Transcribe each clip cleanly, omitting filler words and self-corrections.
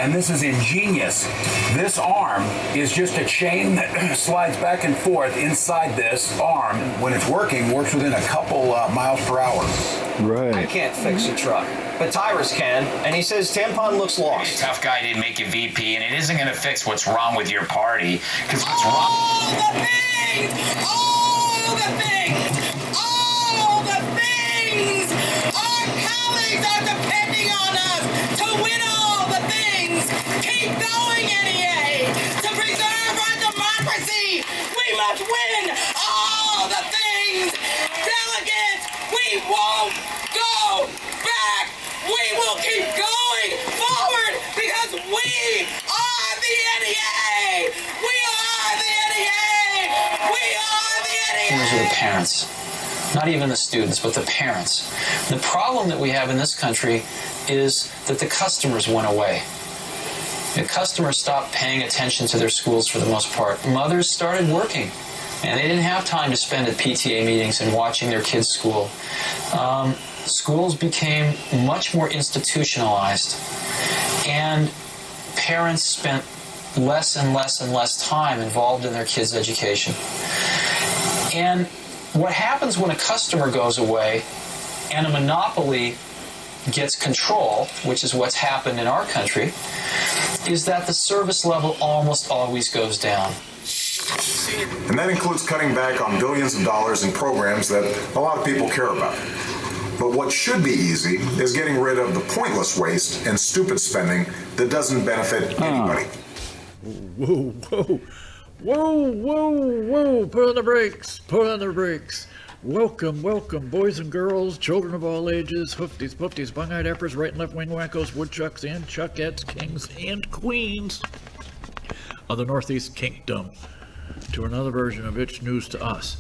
and this is ingenious. This arm is just a chain that slides back and forth inside this arm. When it's working, works within a couple miles per hour. Right. I can't fix a truck, but Tyrus can, and he says Tampon looks lost. Tough guy didn't make you VP, and it isn't going to fix what's wrong with your party, because what's wrong... All the things our colleagues are depending on us to win all the things. Keep going, NEA. To preserve our democracy, we must win all the things. Delegates, we won't go back. We will keep going forward because we are the NEA. We are the NEA. We are the NEA. Those are the parents. Not even the students, but the parents. The problem that we have in this country is that the customers went away. The customers stopped paying attention to their schools for the most part. Mothers started working, and they didn't have time to spend at PTA meetings and watching their kids' school. Schools became much more institutionalized, and parents spent less and less and less time involved in their kids' education. And what happens when a customer goes away and a monopoly gets control, which is what's happened in our country, is that the service level almost always goes down. And that includes cutting back on billions of dollars in programs that a lot of people care about. But what should be easy is getting rid of the pointless waste and stupid spending that doesn't benefit anybody. Whoa, whoa. Whoa, whoa, whoa, put on the brakes, put on the brakes. Welcome, welcome, boys and girls, children of all ages, hoofties, poofties, bung-eyed effers, right and left wing wackos, woodchucks, and chuckettes, kings and queens of the Northeast Kingdom, to another version of It's News to Us.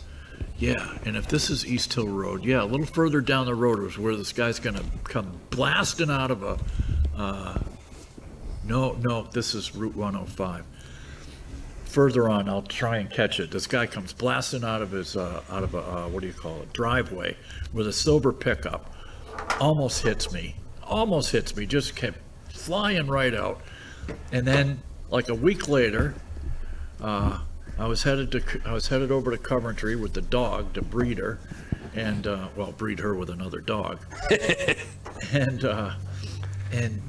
Yeah, and if this is East Hill Road, yeah, a little further down the road is where this guy's gonna come blasting out of a, no, this is Route 105. Further on, I'll try and catch it. This guy comes blasting out of his, driveway with a silver pickup. Almost hits me, just kept flying right out. And then, like a week later, I was headed over to Coventry with the dog to breed her, and breed her with another dog. and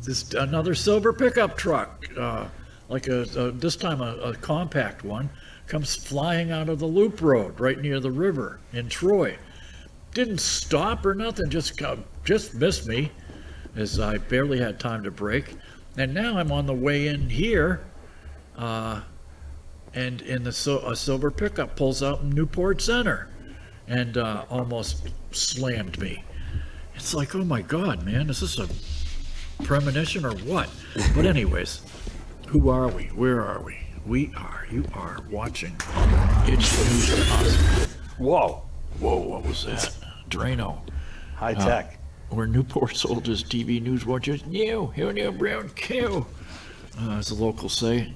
this another silver pickup truck. This time a compact one, comes flying out of the loop road right near the river in Troy. Didn't stop or nothing, just missed me as I barely had time to brake. And now I'm on the way in here, and a silver pickup pulls out in Newport Center and almost slammed me. It's like, oh my God, man, is this a premonition or what? But anyways, who are we? Where are we? You are watching It's News to Us. Whoa, what was that? Drano. high tech. We're Newport Soldiers TV News Watchers. New brown cow. As the locals say,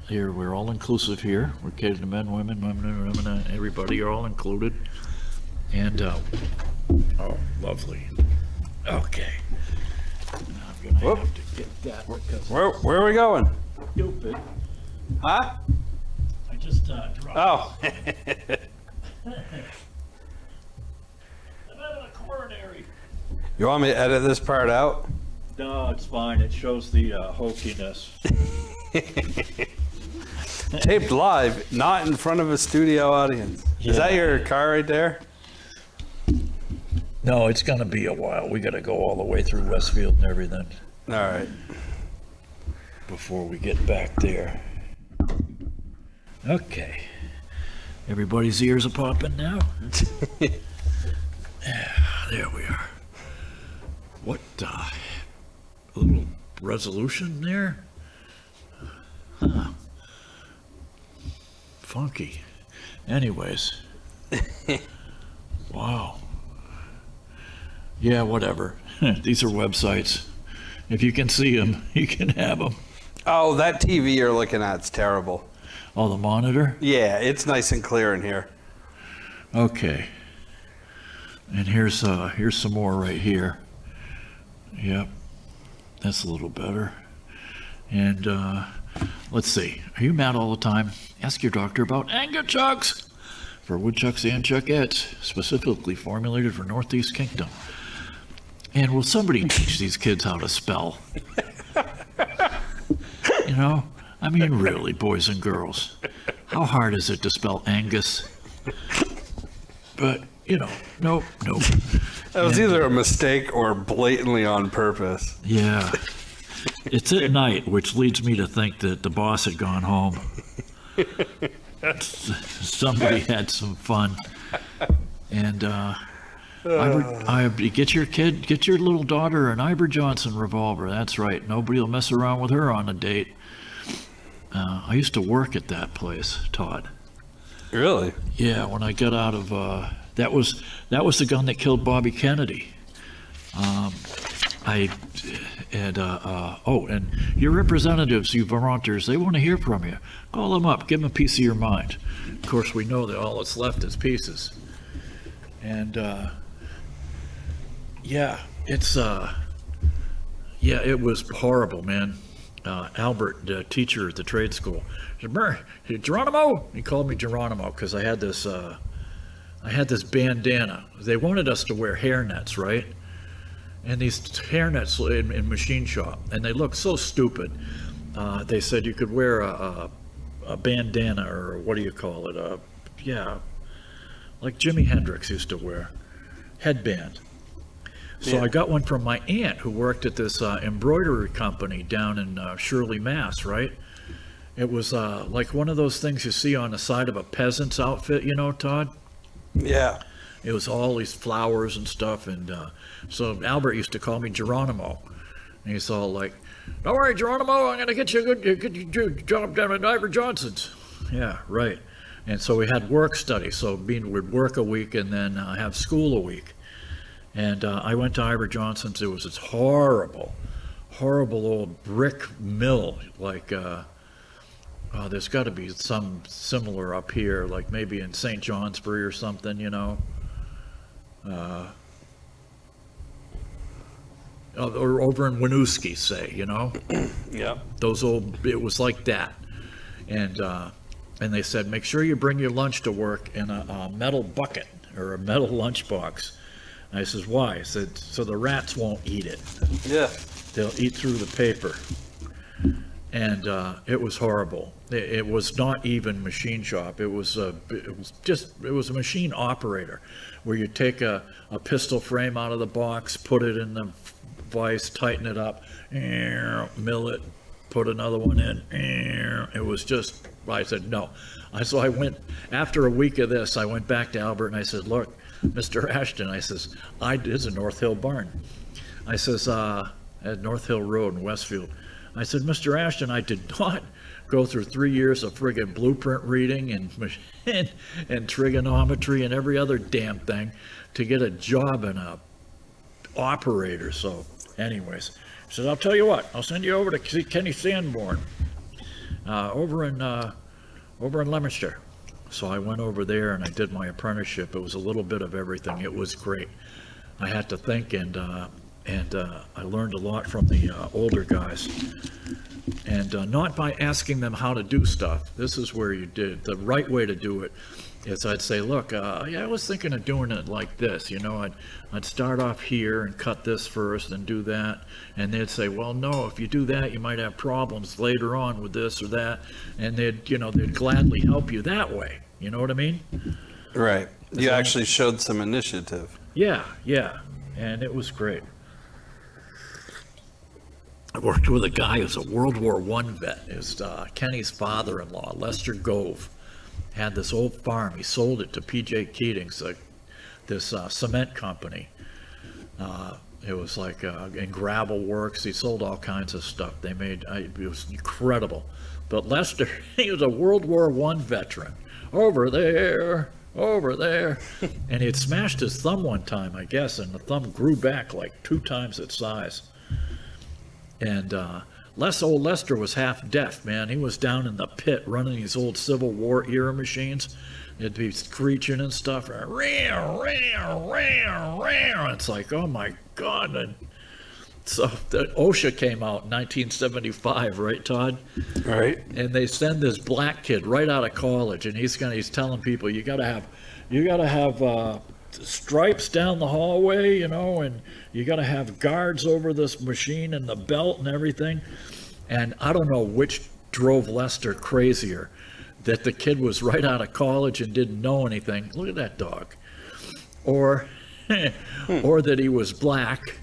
here we're all inclusive here. We're catered to men, women, everybody are all included. And oh, lovely. Okay. I'm gonna have to get that because Where are we going? stupid. Huh? I just dropped. Oh. I'm having a coronary. You want me to edit this part out? No, it's fine. It shows the hokiness. Taped live, not in front of a studio audience. Is that your car right there? No, it's gonna be a while. We gotta go all the way through Westfield and everything All right. before we get back there. Okay. Everybody's ears are popping now. There we are. What a little resolution there? Huh. Funky. Anyways. Wow. Yeah, whatever. These are websites. If you can see them, you can have them. Oh, that TV you're looking at's terrible. Oh, the monitor? Yeah, it's nice and clear in here. Okay. And here's some more right here. Yep. That's a little better. And let's see, are you mad all the time? Ask your doctor about Anga Chucks for woodchucks and chuckettes, specifically formulated for Northeast Kingdom. And will somebody teach these kids how to spell? You know, I mean, really, boys and girls, how hard is it to spell Angus? But, you know, nope. That was either a mistake or blatantly on purpose. Yeah. It's at night, which leads me to think that the boss had gone home. Somebody had some fun. And get your little daughter an Iber Johnson revolver. That's right. Nobody will mess around with her on a date. I used to work at that place, Todd. Really? Yeah, when I got out of that was the gun that killed Bobby Kennedy. And your representatives, you Vermonters, they want to hear from you. Call them up, give them a piece of your mind. Of course, we know that all that's left is pieces. And it was horrible, man. Albert, the teacher at the trade school, said, Geronimo. He called me Geronimo because I had this bandana. They wanted us to wear hairnets, right? And these hairnets in machine shop, and they looked so stupid. They said you could wear a bandana, or what do you call it? Like Jimi Hendrix used to wear, headband. So I got one from my aunt who worked at this embroidery company down in Shirley, Mass, right? It was like one of those things you see on the side of a peasant's outfit, you know, Todd? Yeah. It was all these flowers and stuff, and so Albert used to call me Geronimo. And he's all like, don't worry, Geronimo, I'm going to get you a good job down at Iber Johnson's. Yeah, right. And so we had work study, so we'd work a week and then have school a week. And I went to Iber Johnson's. It was this horrible old brick mill. Like, there's got to be some similar up here, like maybe in St. Johnsbury or something, you know. Or over in Winooski, say, you know. Yeah. Those old. It was like that, and they said, make sure you bring your lunch to work in a metal bucket or a metal lunchbox. And I says, why? I said, so the rats won't eat it. Yeah. They'll eat through the paper. And it was horrible. It was not even machine shop. It was a machine operator, where you take a pistol frame out of the box, put it in the vise, tighten it up, mill it, put another one in. It was just, I said, no. So I went, after a week of this, I went back to Albert and I said, look, Mr. Ashton, I says, it's a North Hill barn. I says, at North Hill Road in Westfield. I said, Mr. Ashton, I did not go through 3 years of friggin' blueprint reading and trigonometry and every other damn thing to get a job in a operator. So anyways, he says, I'll tell you what, I'll send you over to see Kenny Sanborn over in Leominster. So I went over there and I did my apprenticeship. It was a little bit of everything. It was great. I had to think, and I learned a lot from the older guys. And not by asking them how to do stuff. This is where you did the right way to do it. Is I'd say, look, I was thinking of doing it like this. You know, I'd start off here and cut this first and do that. And they'd say, well, no, if you do that, you might have problems later on with this or that. And they'd gladly help you that way. You know what I mean? Right. You actually showed some initiative. Yeah. And it was great. I worked with a guy who's a World War I vet. It was Kenny's father-in-law, Lester Gove, had this old farm. He sold it to P.J. Keating's, this cement company. It was like in gravel works. He sold all kinds of stuff. It was incredible. But Lester, he was a World War I veteran. Over there. And he had smashed his thumb one time, I guess, and the thumb grew back like 2 times its size. And old Lester was half deaf, man. He was down in the pit running these old Civil War era machines. It'd be screeching and stuff. It's like, oh my God. So the OSHA came out in 1975, right, Todd? Right. And they send this black kid right out of college, and he's telling people you gotta have stripes down the hallway, you know, and you gotta have guards over this machine and the belt and everything. And I don't know which drove Lester crazier, that the kid was right out of college and didn't know anything. Look at that dog. Or that he was black,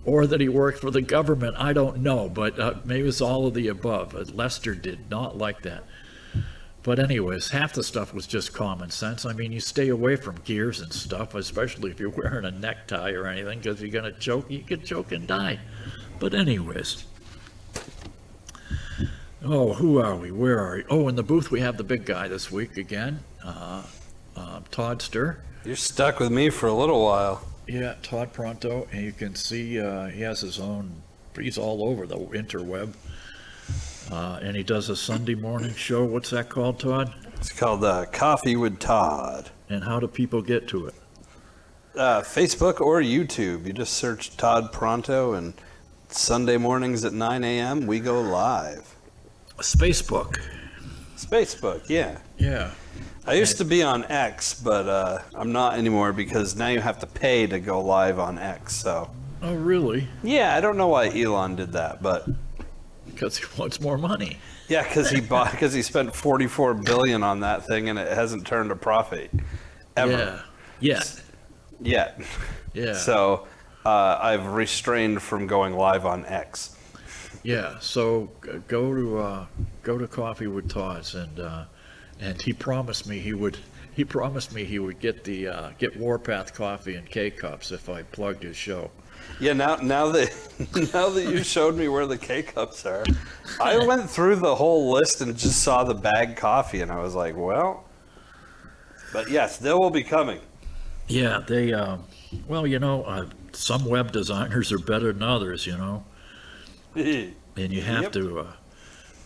or that he worked for the government. I don't know, but maybe it's all of the above. Lester did not like that. But anyways, half the stuff was just common sense. I mean, you stay away from gears and stuff, especially if you're wearing a necktie or anything, because you're going to choke. You could choke and die. But anyways. Oh, who are we? Where are we? Oh, in the booth we have the big guy this week again, Toddster. You're stuck with me for a little while. Yeah, Todd Pronto, and you can see he has his own, he's all over the interweb. And he does a Sunday morning show. What's that called, Todd? It's called Coffee with Todd. And how do people get to it? Facebook or YouTube. You just search Todd Pronto, and Sunday mornings at 9 a.m. we go live. Spacebook. Spacebook, yeah. Yeah. I used to be on X, but I'm not anymore because now you have to pay to go live on X. So. Oh, really? Yeah, I don't know why Elon did that, but. Because he wants more money. Yeah, because he spent $44 billion on that thing and it hasn't turned a profit ever. Yeah. Yet. Yeah. So I've restrained from going live on X. Yeah. So go to Coffee with Todd's, and he promised me he would get Warpath coffee and K-cups if I plugged his show. Yeah, now that you showed me where the K-cups are, I went through the whole list and just saw the bag coffee, and I was like, well, but yes, they will be coming. Yeah, they, well, you know, some web designers are better than others, you know, and you have to,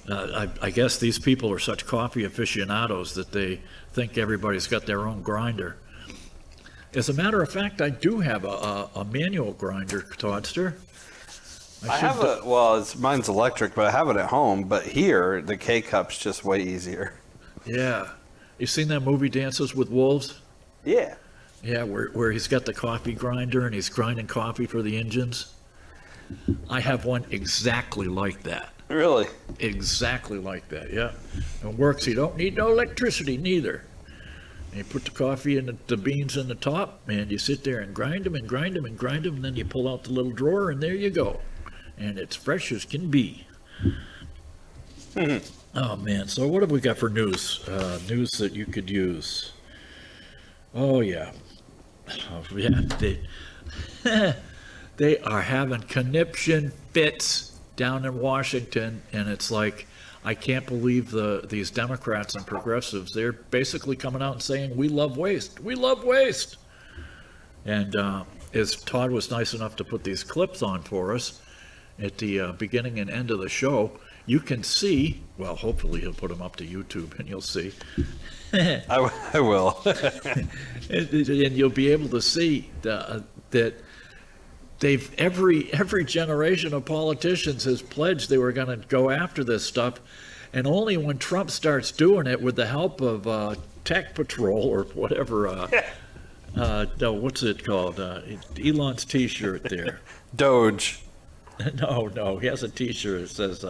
I guess these people are such coffee aficionados that they think everybody's got their own grinder. As a matter of fact, I do have a manual grinder, Toddster. I have mine's electric, but I have it at home. But here, the K-cup's just way easier. Yeah. You seen that movie Dances with Wolves? Yeah. Yeah, where he's got the coffee grinder and he's grinding coffee for the engines. I have one exactly like that. Really? Exactly like that, yeah. It works. You don't need no electricity, neither. And you put the coffee and the beans in the top, and you sit there and grind them and grind them and grind them, and then you pull out the little drawer, and there you go. And it's fresh as can be. Oh, man. So what have we got for news? News that you could use. Oh, yeah. Oh, yeah. They are having conniption fits down in Washington, and it's like, I can't believe these Democrats and progressives, they're basically coming out and saying, we love waste. We love waste. And as Todd was nice enough to put these clips on for us at the beginning and end of the show, you can see, well, hopefully he'll put them up to YouTube and you'll see. I will. and you'll be able to see that they've every generation of politicians has pledged they were going to go after this stuff, and only when Trump starts doing it with the help of Tech Patrol or whatever. No, what's it called? Elon's T-shirt there. Doge. No, he has a T-shirt that says.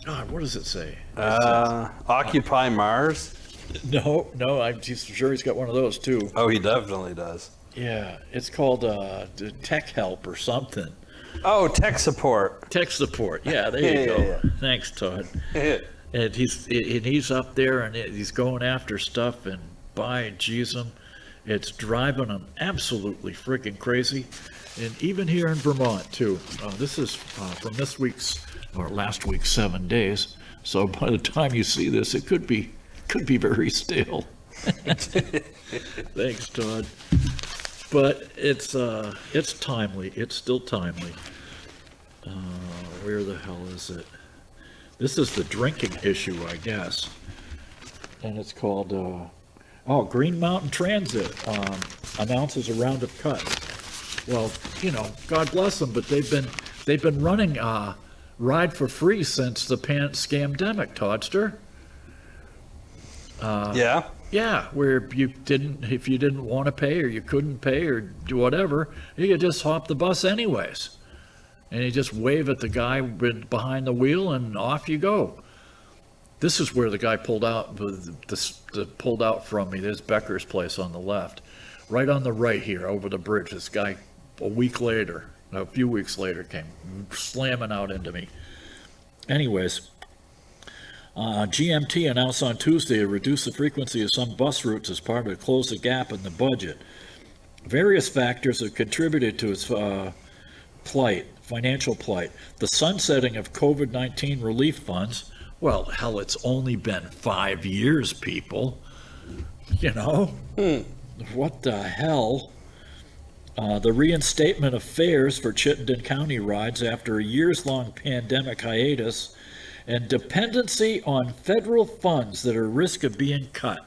God, what does it say? Occupy Mars. No, I'm sure he's got one of those too. Oh, he definitely does. Yeah, it's called Tech Help or something. Oh, Tech Support. Tech Support. Yeah, there you go. Yeah. Thanks, Todd. And he's up there and he's going after stuff, and by Jesus, it's driving him absolutely freaking crazy. And even here in Vermont too. This is from this week's or last week's 7 days. So by the time you see this, it could be very stale. Thanks, Todd. But it's timely. It's still timely. Where the hell is it? This is the drinking issue, I guess. And it's called Green Mountain Transit announces a round of cuts. Well, you know, God bless them, but they've been running Ride for Free since the scamdemic, Toddster. Yeah. Yeah, where if you didn't want to pay or you couldn't pay or do whatever, you could just hop the bus anyways. And you just wave at the guy behind the wheel and off you go. This is where the guy pulled out from me. There's Becker's place on the left. Right on the right here, over the bridge, this guy a few weeks later, came slamming out into me. Anyways, GMT announced on Tuesday to reduce the frequency of some bus routes as part of close the gap in the budget. Various factors have contributed to its financial plight. The sunsetting of COVID-19 relief funds. Well, hell, it's only been 5 years, people. You know? What the hell? The reinstatement of fares for Chittenden County rides after a years-long pandemic hiatus and dependency on federal funds that are at risk of being cut.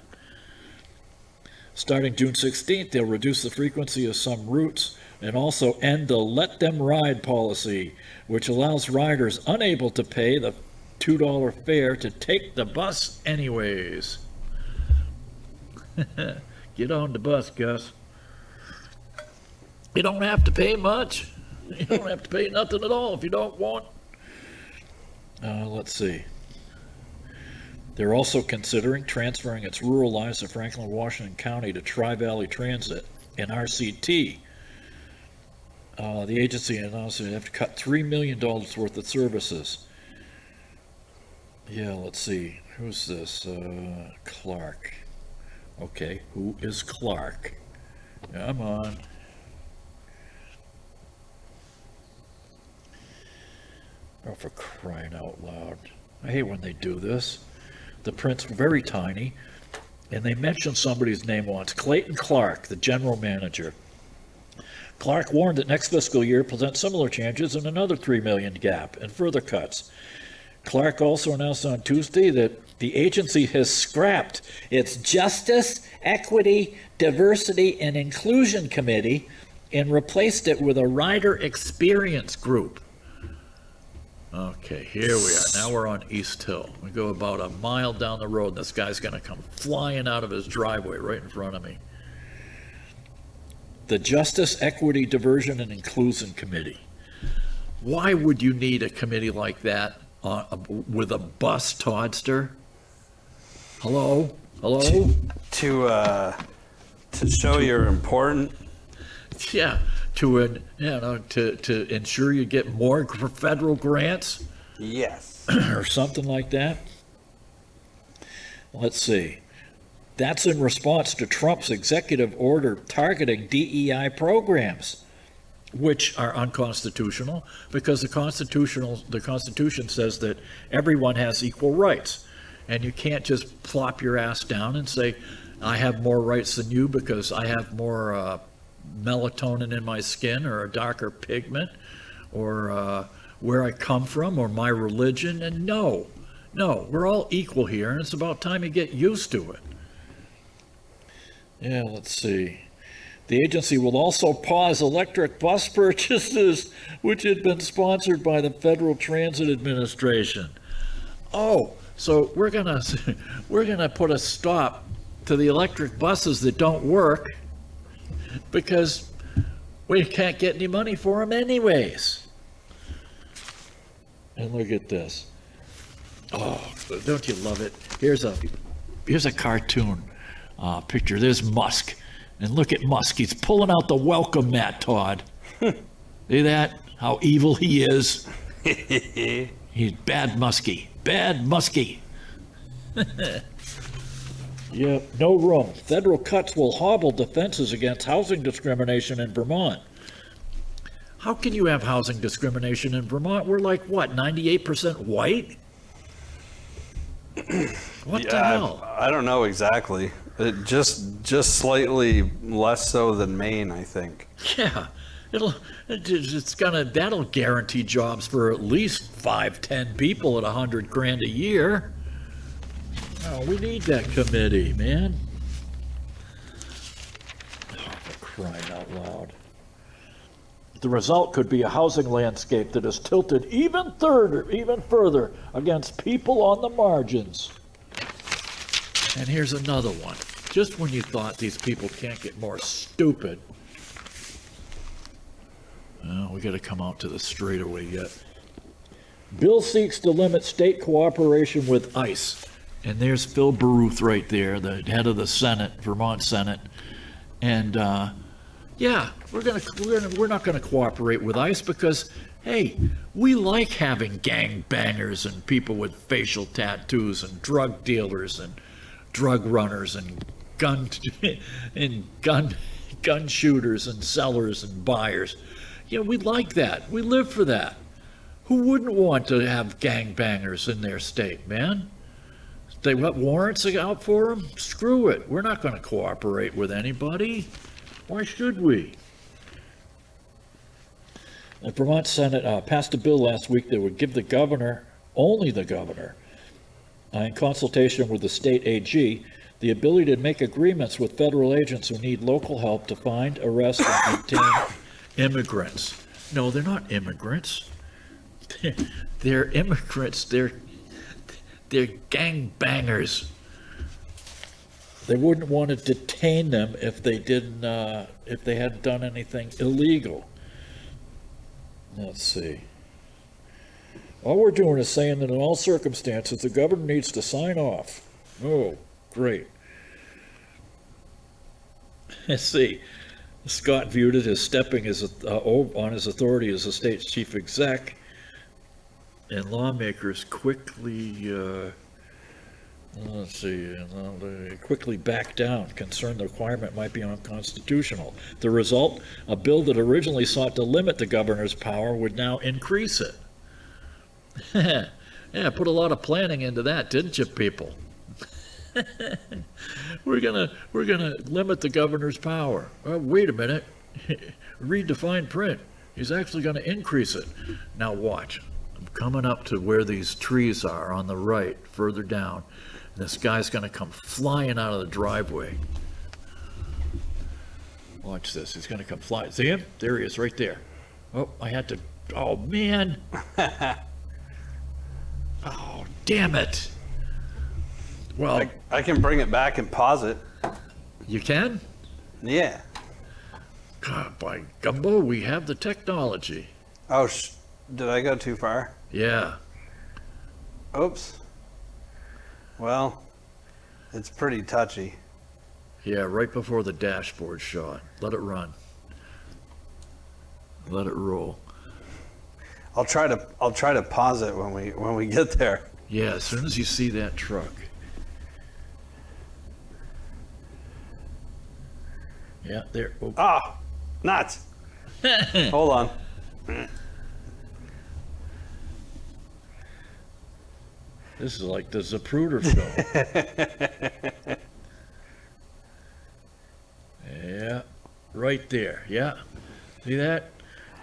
Starting June 16th, they'll reduce the frequency of some routes and also end the Let Them Ride policy, which allows riders unable to pay the $2 fare to take the bus anyways. Get on the bus, Gus. You don't have to pay much. You don't have to pay nothing at all if you don't want. Let's see. They're also considering transferring its rural lines of Franklin, Washington County to Tri-Valley Transit and RCT. The agency announced they have to cut $3 million worth of services. Yeah, let's see. Who's this? Clark. Okay, who is Clark? Come on. Oh, for crying out loud. I hate when they do this. The print's very tiny, and they mention somebody's name once. Clayton Clark, the general manager. Clark warned that next fiscal year presents similar changes and another $3 million gap and further cuts. Clark also announced on Tuesday that the agency has scrapped its Justice, Equity, Diversity, and Inclusion Committee and replaced it with a Rider Experience Group. Okay, here we are. Now we're on East Hill. We go about a mile down the road, and this guy's going to come flying out of his driveway right in front of me. The Justice, Equity, Diversion, and Inclusion Committee. Why would you need a committee like that with a bus, Toddster? Hello? Hello? To show you're important. Yeah. To ensure you get more federal grants? Yes. Or something like that? Let's see. That's in response to Trump's executive order targeting DEI programs, which are unconstitutional because the Constitution says that everyone has equal rights. And you can't just plop your ass down and say, I have more rights than you because I have more melatonin in my skin or a darker pigment or where I come from or my religion. And no, we're all equal here, and it's about time you get used to it. Yeah, let's see. The agency will also pause electric bus purchases, which had been sponsored by the Federal Transit Administration. Oh, so we're gonna put a stop to the electric buses that don't work because we can't get any money for them anyways. And look at this. Oh, don't you love it? Here's a cartoon picture. There's Musk. And look at Musk. He's pulling out the welcome mat, Todd. See that? How evil he is. He's bad Muskie. Bad Muskie. Yep, no room. Federal cuts will hobble defenses against housing discrimination in Vermont. How can you have housing discrimination in Vermont? We're like, what, 98% white? What the hell? I don't know exactly. Just slightly less so than Maine, I think. Yeah, that'll guarantee jobs for at least 5-10 people at $100,000 a year. Oh, we need that committee, man. Oh, for crying out loud. The result could be a housing landscape that is tilted even further against people on the margins. And here's another one. Just when you thought these people can't get more stupid. We got to come out to the straightaway yet. Bill seeks to limit state cooperation with ICE. And there's Phil Baruth right there, the head of the Senate, Vermont Senate. And yeah, we're not gonna cooperate with ICE because, hey, we like having gangbangers and people with facial tattoos and drug dealers and drug runners and gun shooters and sellers and buyers. We like that. We live for that. Who wouldn't want to have gangbangers in their state, man? They want warrants out for them? Screw it. We're not going to cooperate with anybody. Why should we? The Vermont Senate passed a bill last week that would give the governor, only the governor, in consultation with the state AG, the ability to make agreements with federal agents who need local help to find, arrest, and detain immigrants. No, they're not immigrants. They're immigrants. They're gangbangers. They wouldn't want to detain them if they didn't, if they hadn't done anything illegal. Let's see. All we're doing is saying that in all circumstances, the governor needs to sign off. Oh, great. Let's see. Scott viewed it as stepping on his authority as the state's chief exec, and lawmakers quickly, quickly backed down, concerned the requirement might be unconstitutional. The result, a bill that originally sought to limit the governor's power would now increase it. Yeah, put a lot of planning into that, didn't you, people? We're gonna limit the governor's power. Oh, wait a minute. Read the fine print. He's actually gonna increase it. Now watch. I'm coming up to where these trees are on the right, further down. And this guy's gonna come flying out of the driveway. Watch this. He's gonna come flying. See him? There he is, right there. Oh, I had to. Oh man. Oh, damn it. Well, I can bring it back and pause it. You can? Yeah. God, by gumbo, we have the technology. Oh, did I go too far? Yeah. Oops. Well, it's pretty touchy. Yeah, right before the dashboard shot. Let it run. Let it roll. I'll try to pause it when we get there. Yeah, as soon as you see that truck. Yeah, there. Oh. Ah, nuts. Hold on. This is like the Zapruder film. Yeah, right there. Yeah, see that?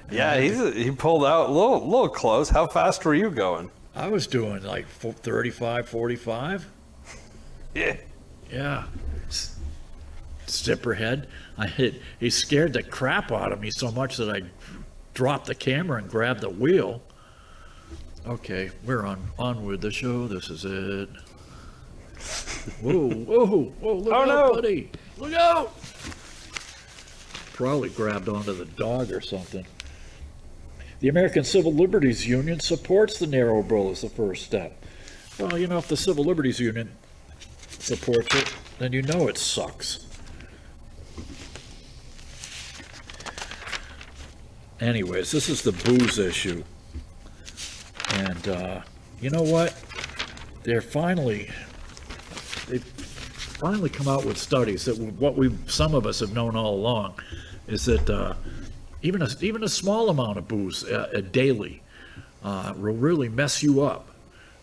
Yeah, he pulled out a little close. How fast were you going? I was doing like 35, 45. Yeah. Yeah. Zipperhead. He scared the crap out of me so much that I dropped the camera and grabbed the wheel. Okay, we're on with the show. This is it. Whoa, look out, buddy. Look out! Probably grabbed onto the dog or something. The American Civil Liberties Union supports the narrow bill as the first step. Well, if the Civil Liberties Union supports it, then it sucks. Anyways, this is the booze issue. And you know what? They've finally come out with studies that what some of us have known all along is that even a small amount of booze daily will really mess you up.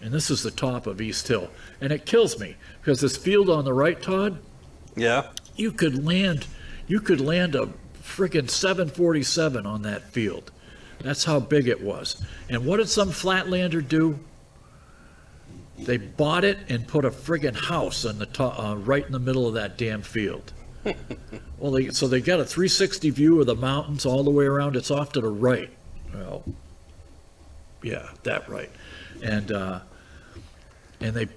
And this is the top of East Hill, and it kills me because this field on the right, Todd. Yeah. You could land a friggin' 747 on that field. That's how big it was. And what did some flatlander do? They bought it and put a friggin' house on the top, right in the middle of that damn field. Well, so they got a 360 view of the mountains all the way around. It's off to the right. Well, yeah, that right. And they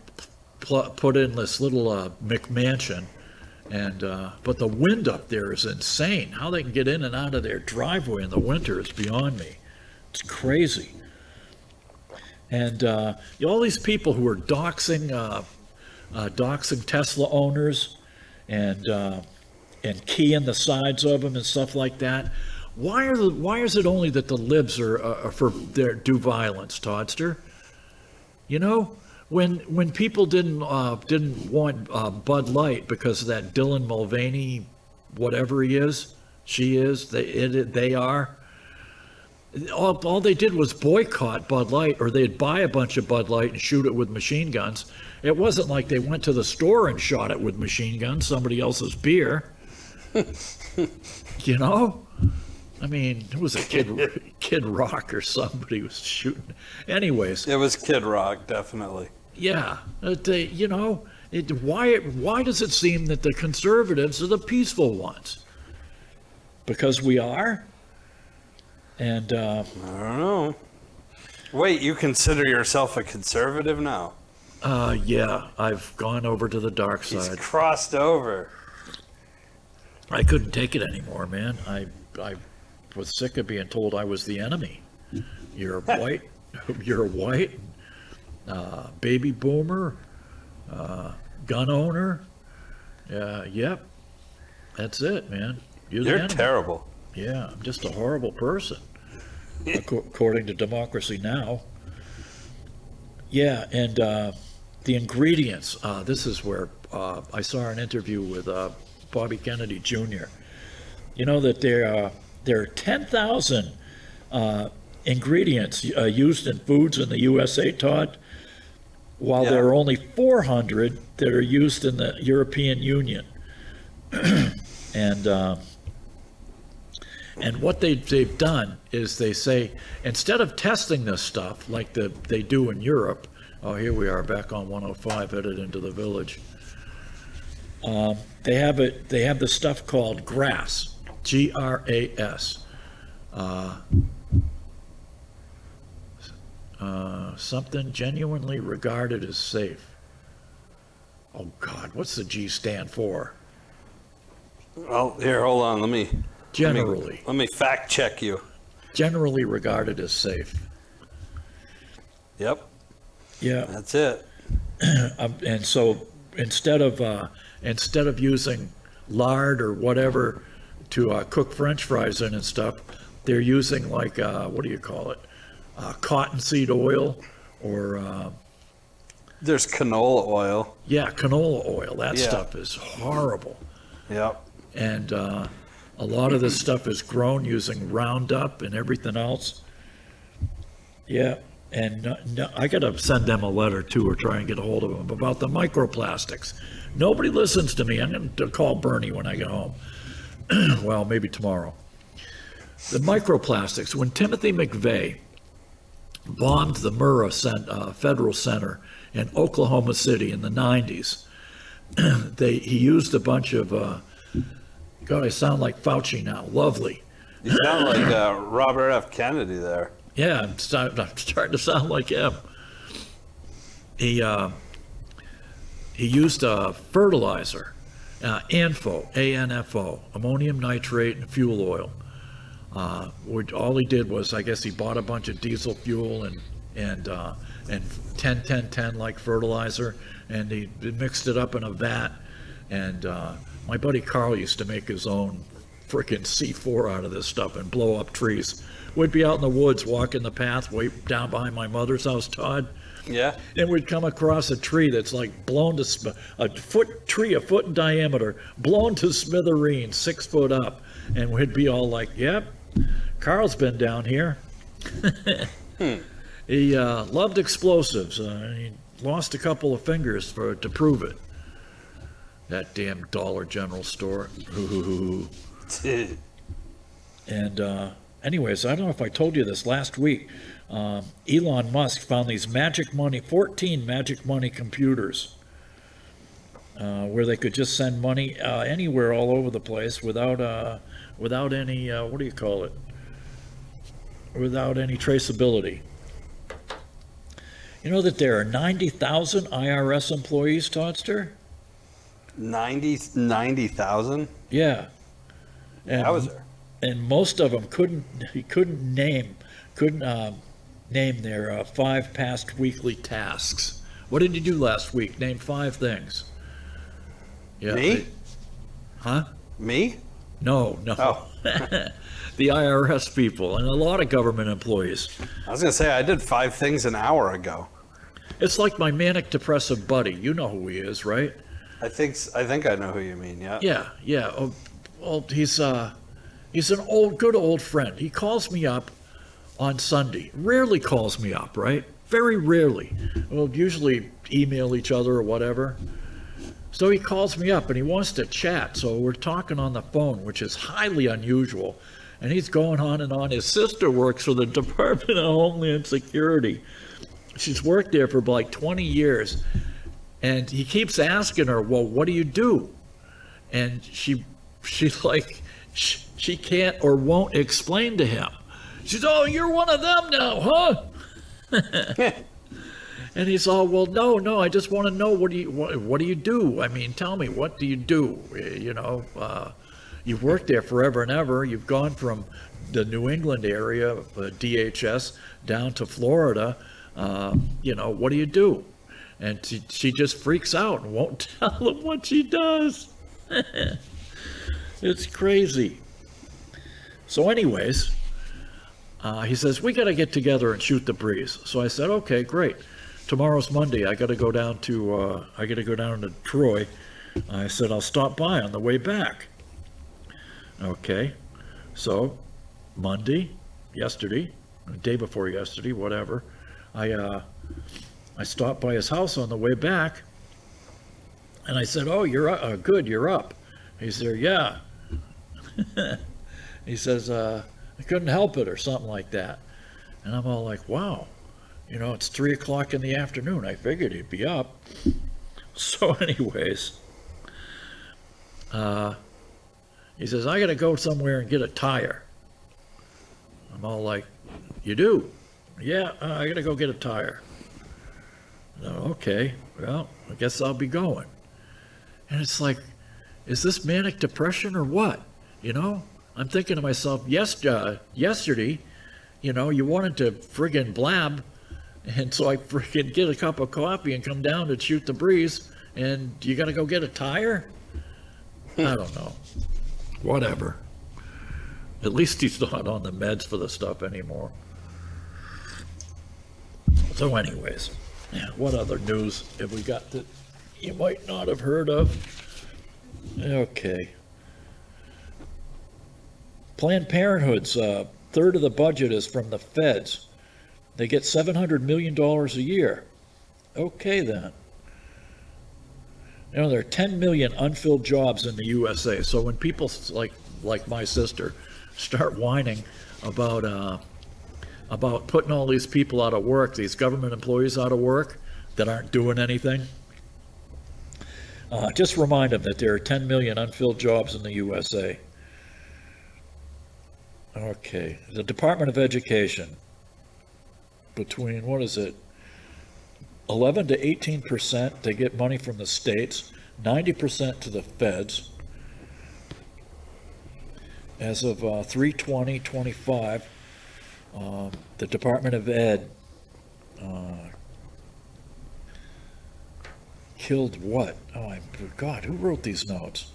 put in this little McMansion. And but the wind up there is insane. How they can get in and out of their driveway in the winter is beyond me. It's crazy. And all these people who are doxing Tesla owners and keying the sides of them and stuff like that. Why is it only that the libs are for their do violence, Toddster? You know, when people didn't want Bud Light because of that Dylan Mulvaney, whatever he is, she is, they are. All they did was boycott Bud Light, or they'd buy a bunch of Bud Light and shoot it with machine guns. It wasn't like they went to the store and shot it with machine guns, somebody else's beer. You know? I mean, it was a Kid Rock or somebody was shooting. Anyways. It was Kid Rock, definitely. Yeah. Why does it seem that the conservatives are the peaceful ones? Because we are? And I don't know. Wait, you consider yourself a conservative now? Yeah, I've gone over to the dark side. He's crossed over. I couldn't take it anymore, man. I was sick of being told I was the enemy. You're white. You're white. Baby boomer. Gun owner. Yep. That's it, man. You're terrible. Yeah, I'm just a horrible person, according to Democracy Now! Yeah, and the ingredients. This is where I saw an interview with Bobby Kennedy Jr. You know that there are 10,000 ingredients used in foods in the USA, Todd, while there are only 400 that are used in the European Union. And what they've done is they say, instead of testing this stuff like they do in Europe, here we are back on 105 headed into the village. They have the stuff called GRAS, GRAS. Something genuinely regarded as safe. Oh God, what's the G stand for? Well, here, hold on. Generally. Let me fact check you. Generally regarded as safe. Yep. Yeah. That's it. And so instead of using lard or whatever to cook French fries in and stuff, they're using like what do you call it? Cottonseed oil or. There's canola oil. Yeah, canola oil. That stuff is horrible. Yep. And a lot of this stuff is grown using Roundup and everything else. Yeah, and I got to send them a letter too, or try and get a hold of them about the microplastics. Nobody listens to me. I'm going to call Bernie when I get home. Well, maybe tomorrow. The microplastics. When Timothy McVeigh bombed the Merrill Federal Center in Oklahoma City in the 90s, he used a bunch of God, I sound like Fauci now. Lovely. You sound like Robert F. Kennedy there. Yeah, I'm starting to sound like him. He used a fertilizer, ANFO, ammonium nitrate and fuel oil. All he did was, I guess he bought a bunch of diesel fuel and 10-10-10 like fertilizer, and he mixed it up in a vat. And my buddy Carl used to make his own frickin' C4 out of this stuff and blow up trees. We'd be out in the woods walking the path way down behind my mother's house, Todd. Yeah. And we'd come across a tree that's like blown to a foot in diameter, blown to smithereens, 6 foot up, and we'd be all like, "Yep, Carl's been down here." He loved explosives. He lost a couple of fingers to prove it. That damn Dollar General store. And anyways, I don't know if I told you this last week. Elon Musk found these 14 magic money computers. where they could just send money anywhere all over the place without any what do you call it? Without any traceability. You know that there are 90,000 IRS employees, Toddster? 90,000? Yeah. And, How was there? and most of them couldn't name their 5 past weekly tasks. What did you do last week? Name 5 things. Yeah. Me? Huh? Me? No. Oh. The IRS people and a lot of government employees. I was going to say, I did 5 things an hour ago. It's like my manic depressive buddy. You know who he is, right? I think I know who you mean, yeah. Yeah. Oh, well, he's an good old friend. He calls me up on Sunday. Rarely calls me up, right? Very rarely. We'll usually email each other or whatever. So he calls me up and he wants to chat. So we're talking on the phone, which is highly unusual. And he's going on and on. His sister works for the Department of Homeland Security. She's worked there for like 20 years. And he keeps asking her, well, what do you do? And she can't or won't explain to him. She's, oh, you're one of them now, huh? And he's all, well, no, I just want to know, what do you do? I mean, tell me, what do you do? You know, you've worked there forever and ever. You've gone from the New England area, DHS, down to Florida. You know, what do you do? And she just freaks out and won't tell him what she does. It's crazy. So anyways, he says, we got to get together and shoot the breeze. So I said, okay, great. Tomorrow's Monday. I got to go down to Troy. I said, I'll stop by on the way back. Okay. So Monday, yesterday, the day before yesterday, whatever, I stopped by his house on the way back, and I said, oh, you're good, you're up. He said, yeah. He says, I couldn't help it, or something like that. And I'm all like, wow, you know, it's 3 o'clock in the afternoon. I figured he'd be up. So anyways, he says, I got to go somewhere and get a tire. I'm all like, you do? Yeah, I got to go get a tire. Okay, well, I guess I'll be going. And it's like, is this manic depression or what? You know, I'm thinking to myself, yesterday, you know, you wanted to friggin' blab, and so I friggin' get a cup of coffee and come down to shoot the breeze, and you got to go get a tire? I don't know. Whatever. At least he's not on the meds for the stuff anymore. So anyways, yeah, what other news have we got that you might not have heard of? Okay. Planned Parenthood's third of the budget is from the feds. They get $700 million a year. Okay, then. You know, there are 10 million unfilled jobs in the USA. So when people like my sister start whining about putting all these people out of work, these government employees out of work that aren't doing anything, just remind them that there are 10 million unfilled jobs in the USA. Okay, the Department of Education, between, what is it, 11 to 18%, they get money from the states, 90% to the feds. As of 3/20/25, the Department of Ed killed what? Oh, God, who wrote these notes?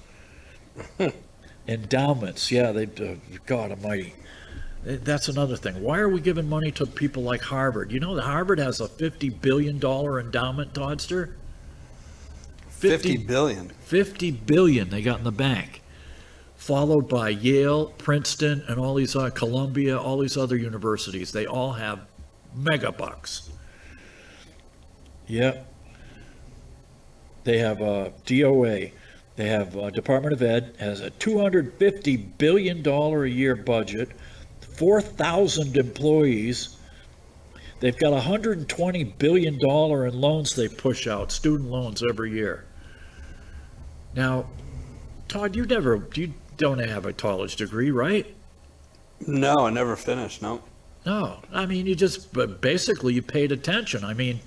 Endowments, yeah, God almighty. That's another thing. Why are we giving money to people like Harvard? You know that Harvard has a $50 billion endowment, Toddster? 50 billion. 50 billion they got in the bank. Followed by Yale, Princeton, and all these, Columbia, all these other universities. They all have mega bucks. Yep. They have DOA. They have Department of Ed has a $250 billion a year budget, 4,000 employees. They've got $120 billion in loans they push out, student loans every year. Now, Todd, you don't have a college degree, right? No, I never finished. No. No, I mean, you just basically you paid attention. I mean,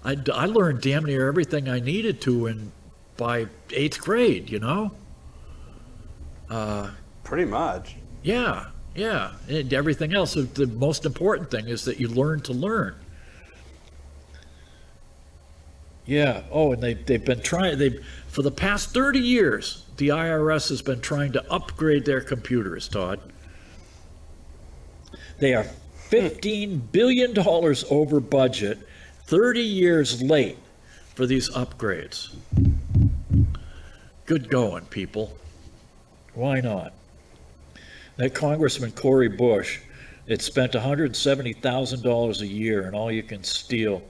I learned damn near everything I needed to by 8th grade, you know? Pretty much. Yeah. And everything else, the most important thing is that you learn to learn. Yeah. Oh, and they've been trying, for the past 30 years, the IRS has been trying to upgrade their computers, Todd. They are $15 billion over budget, 30 years late for these upgrades. Good going, people. Why not? That Congressman Cory Bush, it spent $170,000 a year, and all you can steal.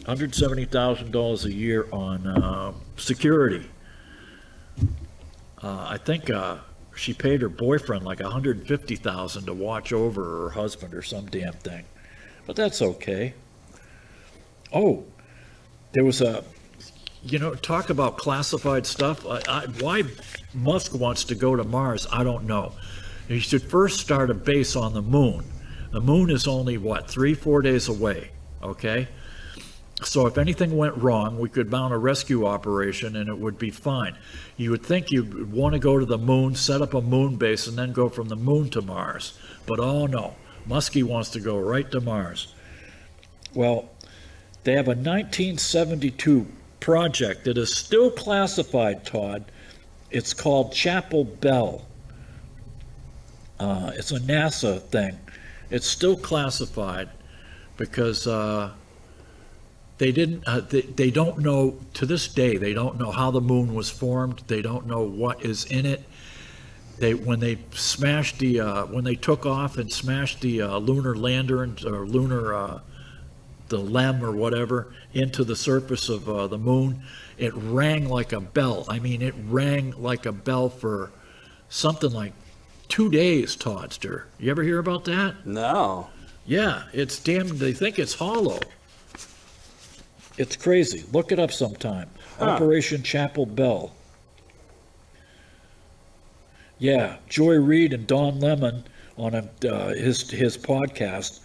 $170,000 a year on security. I think she paid her boyfriend like $150,000 to watch over her husband or some damn thing. But that's okay. Oh, there was talk about classified stuff. Why Musk wants to go to Mars, I don't know. You should first start a base on the moon. The moon is only, 3-4 days away, okay? So if anything went wrong, we could mount a rescue operation and it would be fine. You would think you'd want to go to the moon, set up a moon base, and then go from the moon to Mars. But oh no, Muskie wants to go right to Mars. Well, they have a 1972 project that is still classified, Todd. It's called Chapel Bell. It's a NASA thing. It's still classified because they don't know, to this day, they don't know how the moon was formed. They don't know what is in it. When they took off and smashed the lunar lander or the LEM or whatever into the surface of the moon, it rang like a bell. I mean, it rang like a bell for something like 2 days, Toddster. You ever hear about that? No. Yeah, they think it's hollow. It's crazy. Look it up sometime. Operation Chapel Bell. Yeah, Joy Reid and Don Lemon on his podcast.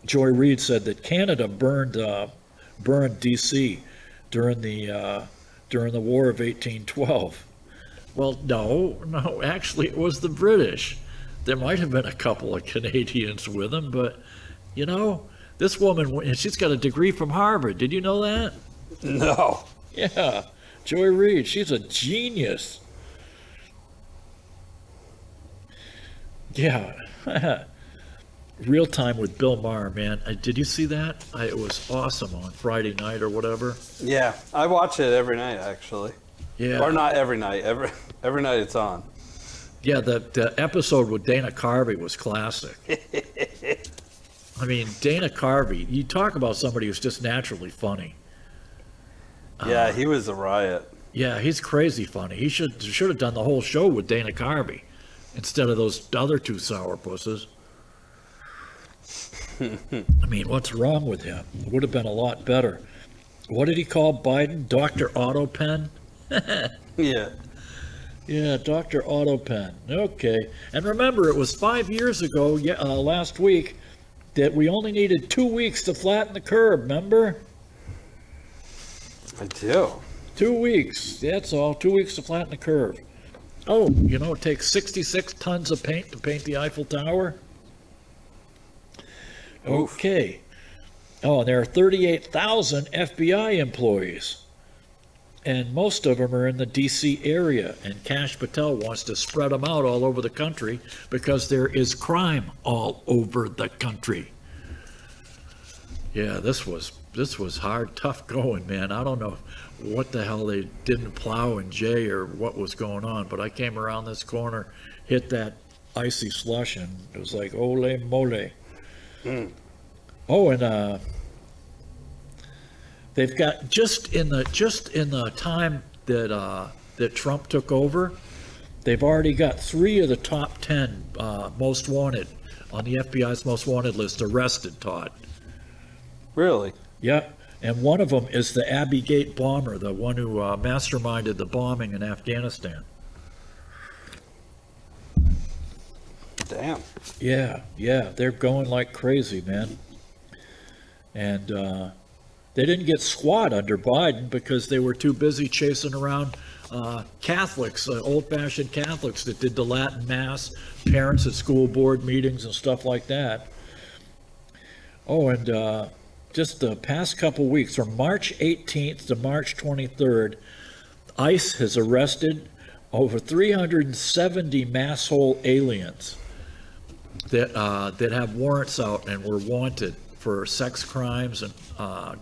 Joy Reid said that Canada burned D.C. during the War of 1812. Well, no, actually it was the British. There might have been a couple of Canadians with them, but this woman, she's got a degree from Harvard. Did you know that? No. Yeah, Joy Reid, she's a genius. Yeah. Real Time with Bill Maher, man. Did you see that? It was awesome on Friday night or whatever. Yeah, I watch it every night, actually. Yeah. Or not every night. Every night it's on. Yeah, the episode with Dana Carvey was classic. I mean, Dana Carvey, you talk about somebody who's just naturally funny. Yeah, he was a riot. Yeah, he's crazy funny. He should have done the whole show with Dana Carvey instead of those other two sourpusses. I mean, what's wrong with him? It would have been a lot better. What did he call Biden? Dr. Autopen? Yeah. Yeah, Dr. Autopen. Okay. And remember, it was 5 years ago, last week, that we only needed 2 weeks to flatten the curve, remember? I do. 2 weeks. That's all. 2 weeks to flatten the curve. Oh, it takes 66 tons of paint to paint the Eiffel Tower? Okay. Oh, and there are 38,000 FBI employees. And most of them are in the D.C. area. And Kash Patel wants to spread them out all over the country because there is crime all over the country. Yeah, this was hard, tough going, man. I don't know what the hell they didn't plow in Jay or what was going on, but I came around this corner, hit that icy slush, and it was like, ole mole. Oh, and they've got just in the time that Trump took over, they've already got 3 of the top 10 most wanted on the FBI's most wanted list arrested, Todd. Really? Yeah, And one of them is the Abbey Gate bomber, the one who masterminded the bombing in Afghanistan. Damn. Yeah, they're going like crazy, man. And they didn't get squat under Biden because they were too busy chasing around Catholics, old-fashioned Catholics that did the Latin Mass, parents at school board meetings and stuff like that. Oh, and just the past couple weeks, from March 18th to March 23rd, ICE has arrested over 370 masshole aliens that have warrants out and were wanted for sex crimes and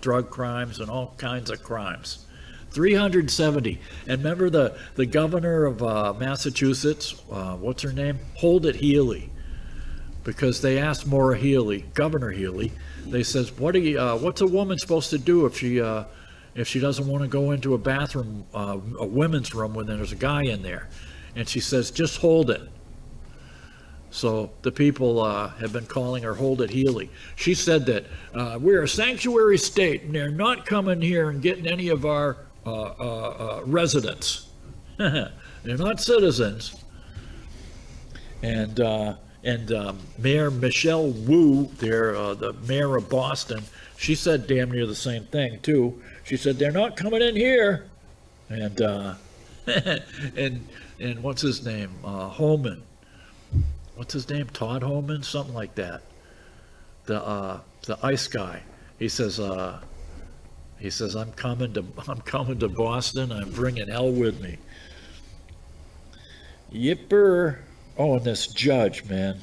drug crimes and all kinds of crimes. 370. And remember the governor of Massachusetts, what's her name? Hold it Healy. Because they asked Maura Healey, Governor Healey, they says, what's a woman supposed to do if she doesn't want to go into a bathroom, a women's room when there's a guy in there? And she says, just hold it. So the people have been calling her Hold It Healy. She said that we're a sanctuary state and they're not coming here and getting any of our residents. They're not citizens. And Mayor Michelle Wu, the mayor of Boston, she said damn near the same thing too. She said they're not coming in here. And and what's his name? Holman. What's his name? Todd Holman, something like that. The ICE guy. He says I'm coming to Boston. I'm bringing hell with me. Yipper. Oh, and this judge, man.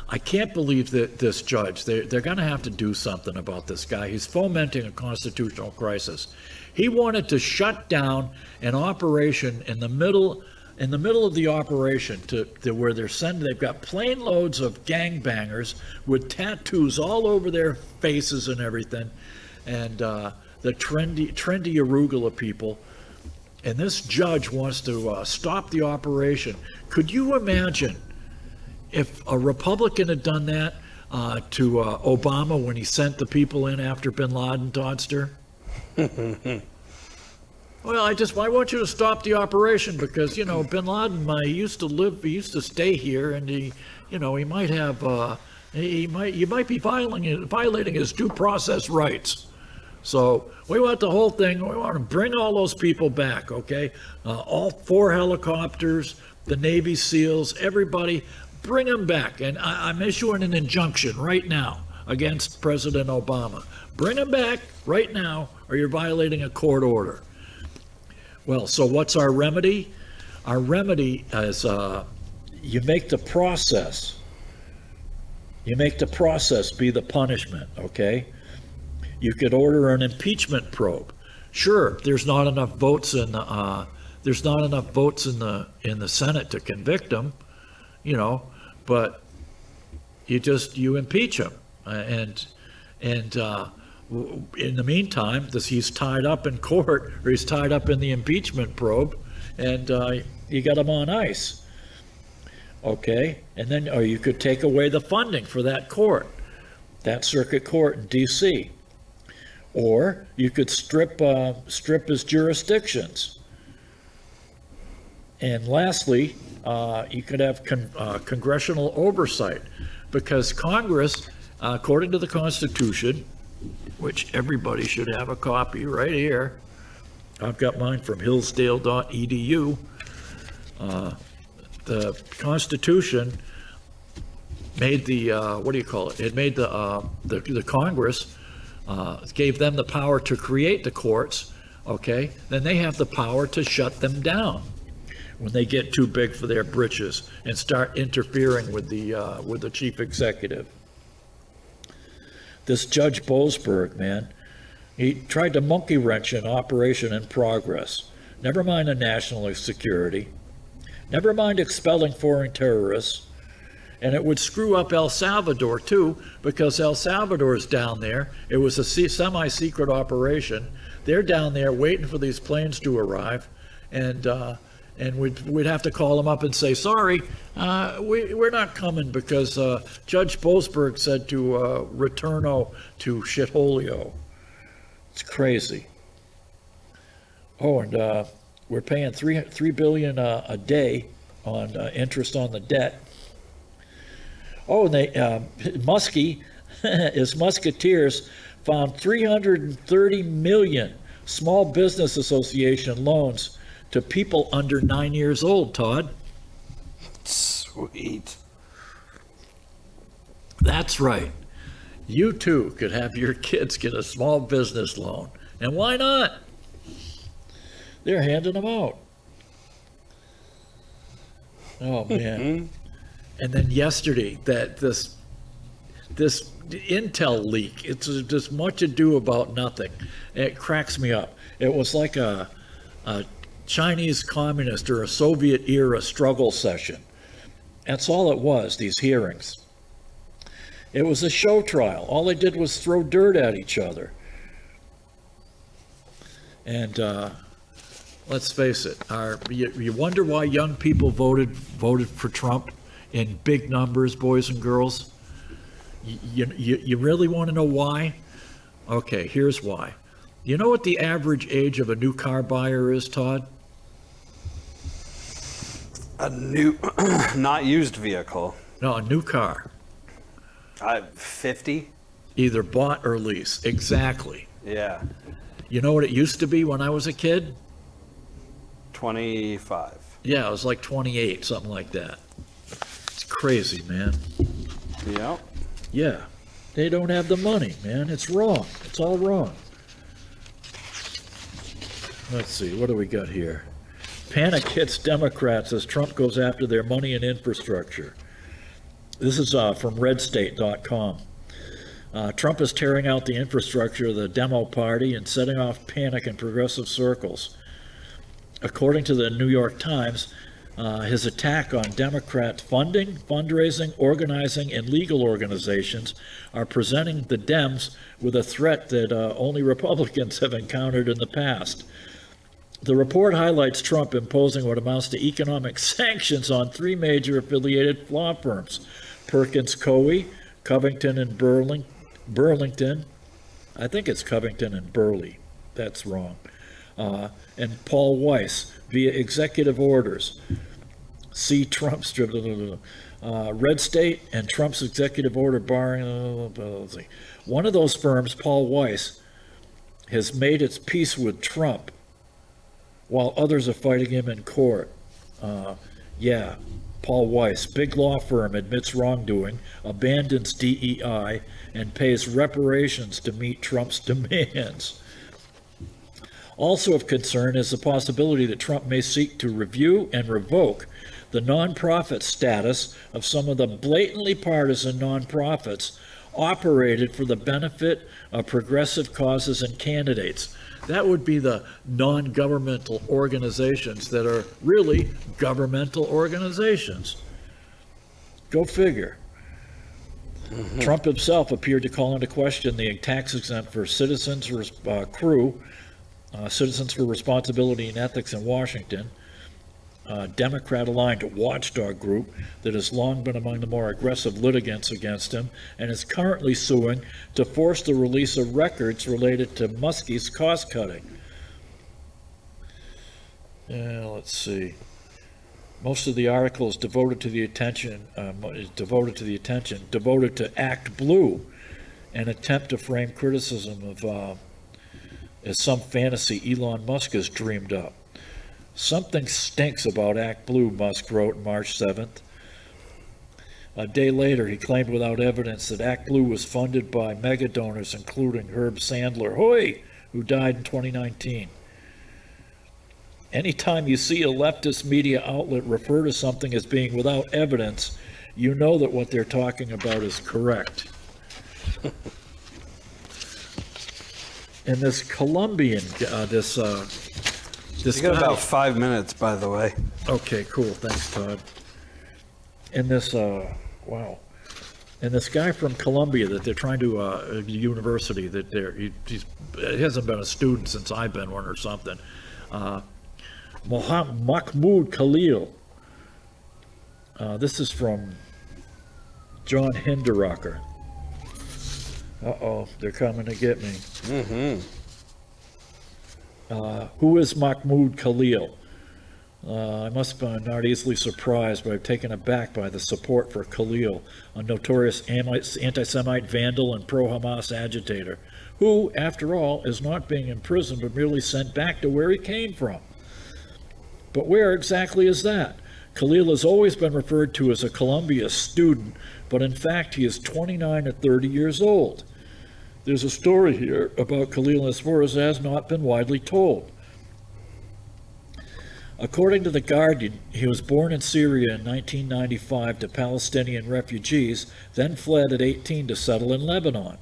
I can't believe that this judge, they're going to have to do something about this guy. He's fomenting a constitutional crisis. He wanted to shut down an operation in the middle of the operation to where they've got plane loads of gangbangers with tattoos all over their faces and everything, and the trendy arugula people. And this judge wants to stop the operation. Could you imagine if a Republican had done that to Obama when he sent the people in after bin Laden, Toddster? Well, I want you to stop the operation because, bin Laden, he used to stay here, and you might have, you might be violating his due process rights. So we want the whole thing, we want to bring all those people back, okay? All 4 helicopters, the Navy SEALs, everybody, bring them back. And I'm issuing an injunction right now against President Obama. Bring them back right now or you're violating a court order. Well, so what's our remedy? Our remedy is you make the process be the punishment, okay? You could order an impeachment probe. Sure, there's not enough votes in the Senate to convict him, but you impeach him, and in the meantime, he's tied up in court, or he's tied up in the impeachment probe, and you got him on ice. Okay, and then or you could take away the funding for that court, that circuit court in D.C. Or you could strip his jurisdictions. And lastly, you could have congressional oversight, because Congress, according to the Constitution, which everybody should have a copy right here. I've got mine from hillsdale.edu. The Constitution made the It made the Congress. Gave them the power to create the courts, okay? Then they have the power to shut them down when they get too big for their britches and start interfering with the chief executive. This Judge Boasberg, man, he tried to monkey wrench an operation in progress. Never mind the national security. Never mind expelling foreign terrorists. And it would screw up El Salvador, too, because El Salvador's down there. It was a semi-secret operation. They're down there waiting for these planes to arrive. And And we'd have to call them up and say, sorry, we're not coming because Judge Boasberg said to returno to shitholio. It's crazy. Oh, and we're paying $3 billion a day on interest on the debt. Oh, and they Muskie, his Musketeers found 330 million Small Business Association loans to people under 9 years old, Todd. Sweet. That's right. You too could have your kids get a small business loan. And why not? They're handing them out. Oh, man. And then yesterday, this Intel leak, it's just much ado about nothing. It cracks me up. It was like a Chinese communist or a Soviet era struggle session. That's all it was, these hearings. It was a show trial. All they did was throw dirt at each other. And let's face it, you wonder why young people voted for Trump in big numbers, boys and girls? You really want to know why? Okay, here's why. You know what the average age of a new car buyer is, Todd? A new, not used vehicle. No, a new car. 50? Either bought or leased. Exactly. Yeah. You know what it used to be when I was a kid? 25. Yeah, it was like 28, something like that. It's crazy, man. Yep. Yeah. They don't have the money, man. It's wrong. It's all wrong. Let's see, what do we got here? Panic hits Democrats as Trump goes after their money and infrastructure. This is from redstate.com. Trump is tearing out the infrastructure of the Demo party and setting off panic in progressive circles. According to the New York Times, his attack on Democrat funding, fundraising, organizing, and legal organizations are presenting the Dems with a threat that only Republicans have encountered in the past. The report highlights Trump imposing what amounts to economic sanctions on three major affiliated law firms, Perkins Coie, Covington and Burlington. I think it's Covington and Burley. That's wrong. And Paul Weiss via executive orders. See Trump's Red State and Trump's executive order barring. One of those firms, Paul Weiss, has made its peace with Trump while others are fighting him in court. Yeah, Paul Weiss, big law firm, admits wrongdoing, abandons DEI, and pays reparations to meet Trump's demands. Also of concern is the possibility that Trump may seek to review and revoke the nonprofit status of some of the blatantly partisan nonprofits operated for the benefit of progressive causes and candidates. That would be the non-governmental organizations that are really governmental organizations. Go figure. Mm-hmm. Trump himself appeared to call into question the tax exempt for Citizens Citizens for Responsibility and Ethics in Washington, a Democrat-aligned watchdog group that has long been among the more aggressive litigants against him and is currently suing to force the release of records related to Muskie's cost-cutting. Let's see. Most of the article is devoted to Act Blue, an attempt to frame criticism of as some fantasy Elon Musk has dreamed up. Something stinks about Act Blue, Musk wrote March 7th. A day later, he claimed without evidence that Act Blue was funded by mega donors, including Herb Sandler, who died in 2019. Anytime you see a leftist media outlet refer to something as being without evidence, you know that what they're talking about is correct. And this Colombian, this you got about 5 minutes, by the way. Okay, cool. Thanks, Todd. And this, wow. And this guy from Columbia that they're trying to, university that he hasn't been a student since I've been one or something. Mahmoud Khalil. This is from John Hinderaker. Uh-oh, they're coming to get me. Who is Mahmoud Khalil? I must be not easily surprised, but I'm taken aback by the support for Khalil, a notorious anti-Semite vandal and pro-Hamas agitator, who, after all, is not being imprisoned but merely sent back to where he came from. But where exactly is that? Khalil has always been referred to as a Columbia student, but in fact he is 29 or 30 years old. There's a story here about Khalil as far as has not been widely told. According to The Guardian, he was born in Syria in 1995 to Palestinian refugees, then fled at 18 to settle in Lebanon.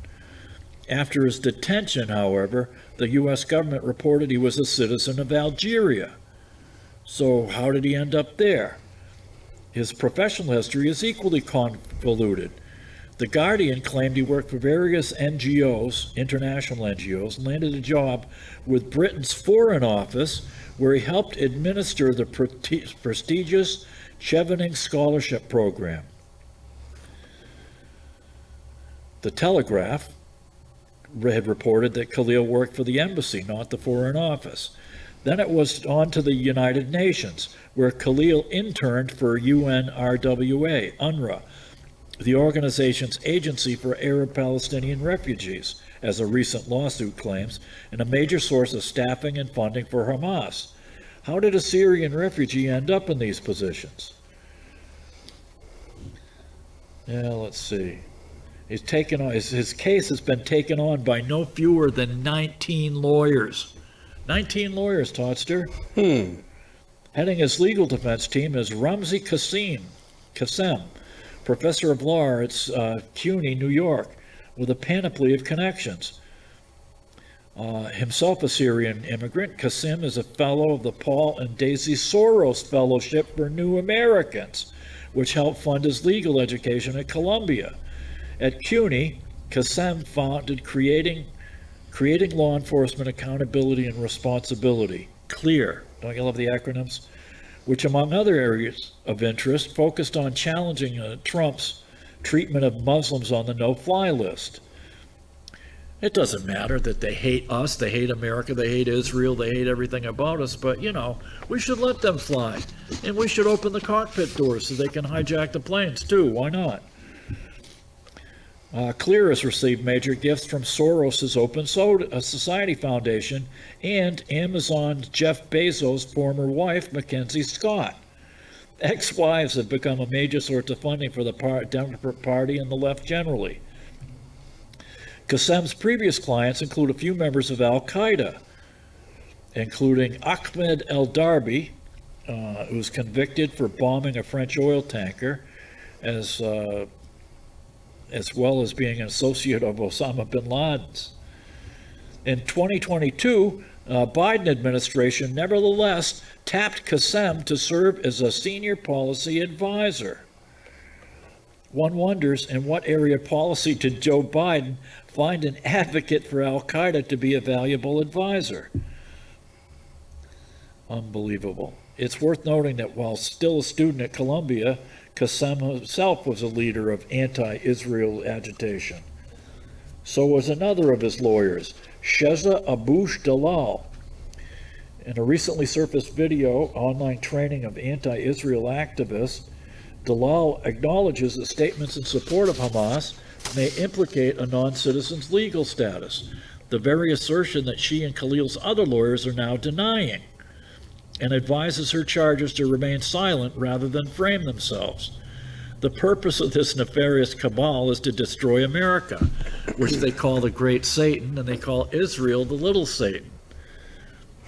After his detention, however, the U.S. government reported he was a citizen of Algeria. So how did he end up there? His professional history is equally convoluted. The Guardian claimed he worked for various NGOs, international NGOs, and landed a job with Britain's Foreign Office, where he helped administer the prestigious Chevening Scholarship Program. The Telegraph had reported that Khalil worked for the embassy, not the Foreign Office. Then it was on to the United Nations, where Khalil interned for UNRWA, UNRWA, the organization's agency for Arab Palestinian refugees, as a recent lawsuit claims, and a major source of staffing and funding for Hamas. How did a Syrian refugee end up in these positions? Yeah, let's see. His case has been taken on by no fewer than 19 lawyers. 19 lawyers, Toddster. Heading his legal defense team is Ramzi Qassem, professor of law at CUNY, New York, with a panoply of connections. Himself a Syrian immigrant, Qassem is a fellow of the Paul and Daisy Soros Fellowship for New Americans, which helped fund his legal education at Columbia. At CUNY, Qassem founded Creating Law Enforcement Accountability and Responsibility, CLEAR, don't you love the acronyms? Which, among other areas of interest, focused on challenging Trump's treatment of Muslims on the no-fly list. It doesn't matter that they hate us, they hate America, they hate Israel, they hate everything about us, but, we should let them fly. And we should open the cockpit doors so they can hijack the planes, too. Why not? CLEAR has received major gifts from Soros' Open Society Foundation and Amazon's Jeff Bezos' former wife, Mackenzie Scott. Ex-wives have become a major source of funding for the Democrat Party and the left generally. Qassem's previous clients include a few members of Al-Qaeda, including Ahmed El-Darbi, who was convicted for bombing a French oil tanker, as well as being an associate of Osama bin Laden's. In 2022, Biden administration nevertheless tapped Qassem to serve as a senior policy advisor. One wonders, in what area of policy did Joe Biden find an advocate for Al-Qaeda to be a valuable advisor? Unbelievable. It's worth noting that while still a student at Columbia, Qassem himself was a leader of anti-Israel agitation. So was another of his lawyers, Sheza Abush Dalal. In a recently surfaced video, online training of anti-Israel activists, Dalal acknowledges that statements in support of Hamas may implicate a non-citizen's legal status, the very assertion that she and Khalil's other lawyers are now denying, and advises her charges to remain silent rather than frame themselves. The purpose of this nefarious cabal is to destroy America, which they call the Great Satan, and they call Israel the Little Satan.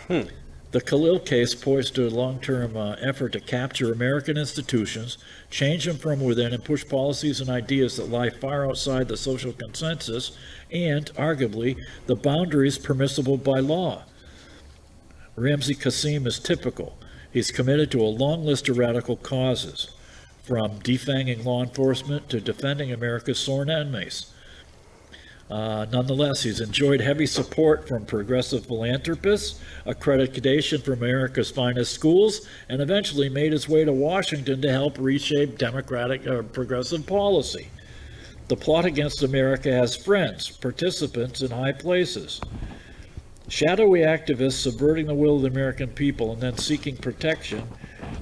The Khalil case points to a long-term effort to capture American institutions, change them from within, and push policies and ideas that lie far outside the social consensus and, arguably, the boundaries permissible by law. Ramzi Qassem is typical. He's committed to a long list of radical causes, from defanging law enforcement to defending America's sworn enemies. Nonetheless, he's enjoyed heavy support from progressive philanthropists, accreditation from America's finest schools, and eventually made his way to Washington to help reshape democratic or progressive policy. The plot against America has friends, participants in high places. Shadowy activists subverting the will of the American people and then seeking protection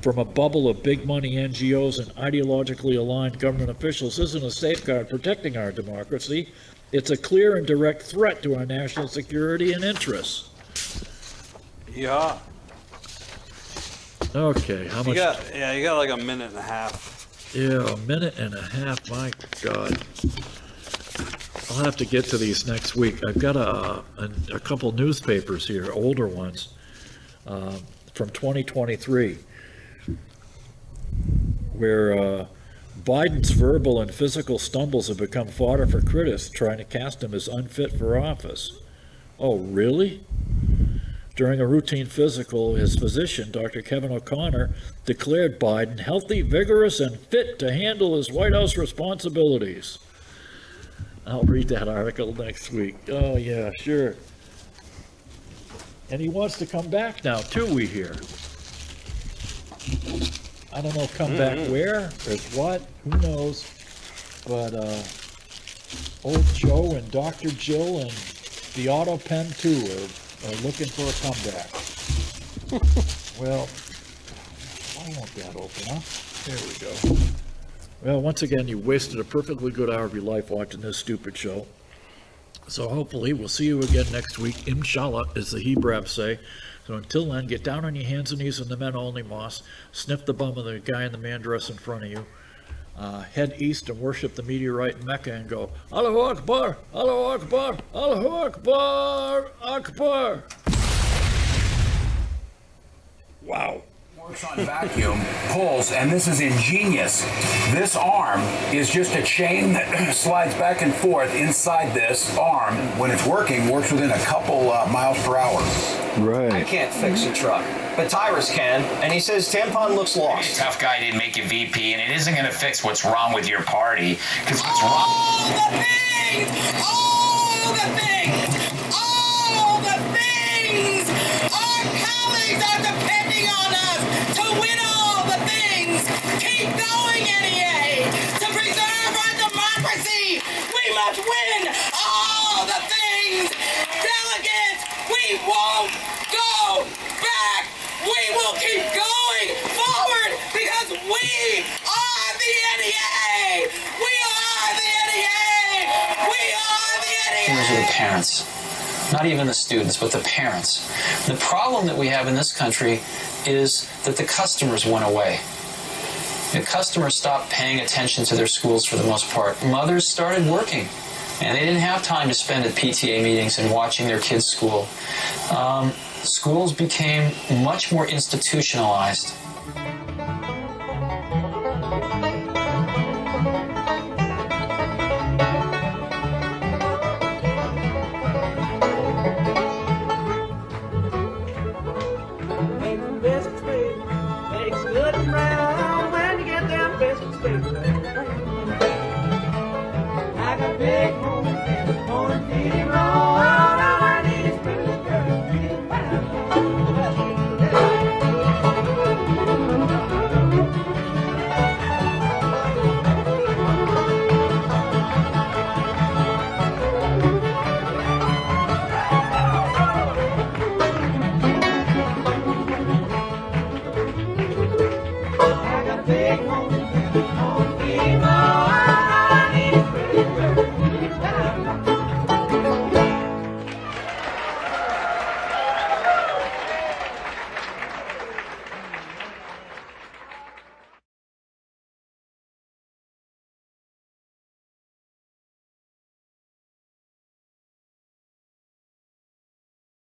from a bubble of big money NGOs and ideologically aligned government officials isn't a safeguard protecting our democracy. It's a clear and direct threat to our national security and interests. Yeah. Okay, how much? You got like a minute and a half. Yeah, a minute and a half, my God. I'll have to get to these next week. I've got a couple newspapers here, older ones, from 2023, where Biden's verbal and physical stumbles have become fodder for critics trying to cast him as unfit for office. Oh, really? During a routine physical, his physician, Dr. Kevin O'Connor, declared Biden healthy, vigorous, and fit to handle his White House responsibilities. I'll read that article next week. Oh, yeah, sure. And he wants to come back now, too, we hear. I don't know, come back where, or what, who knows. But old Joe and Dr. Jill and the auto pen, too, are looking for a comeback. Well, why won't that open up? There we go. Well, once again, you wasted a perfectly good hour of your life watching this stupid show. So hopefully we'll see you again next week, inshallah, as the Hebrabs say. So until then, get down on your hands and knees in the men only mosque, sniff the bum of the guy in the man dress in front of you, head east and worship the meteorite in Mecca and go, Allahu Akbar, Allahu Akbar, Allahu Akbar, Akbar. Wow. Works on vacuum, pulls, and this is ingenious. This arm is just a chain that slides back and forth inside this arm. When it's working, works within a couple miles per hour. Right. I can't fix a truck, but Tyrus can, and he says Tampon looks lost. Tough guy didn't make you VP, and it isn't going to fix what's wrong with your party. Because what's wrong? All the things! All the things! All the things! Our colleagues are depending on us to win all the things! Keep going, NEA! To preserve our democracy, we must win all the things! Delegates, we won't go back! We will keep going forward because we are the NEA! We are the NEA! We are the NEA! Those are the parents. Not even the students, but the parents. The problem that we have in this country is that the customers went away. The customers stopped paying attention to their schools for the most part. Mothers started working, and they didn't have time to spend at PTA meetings and watching their kids' school. Schools became much more institutionalized.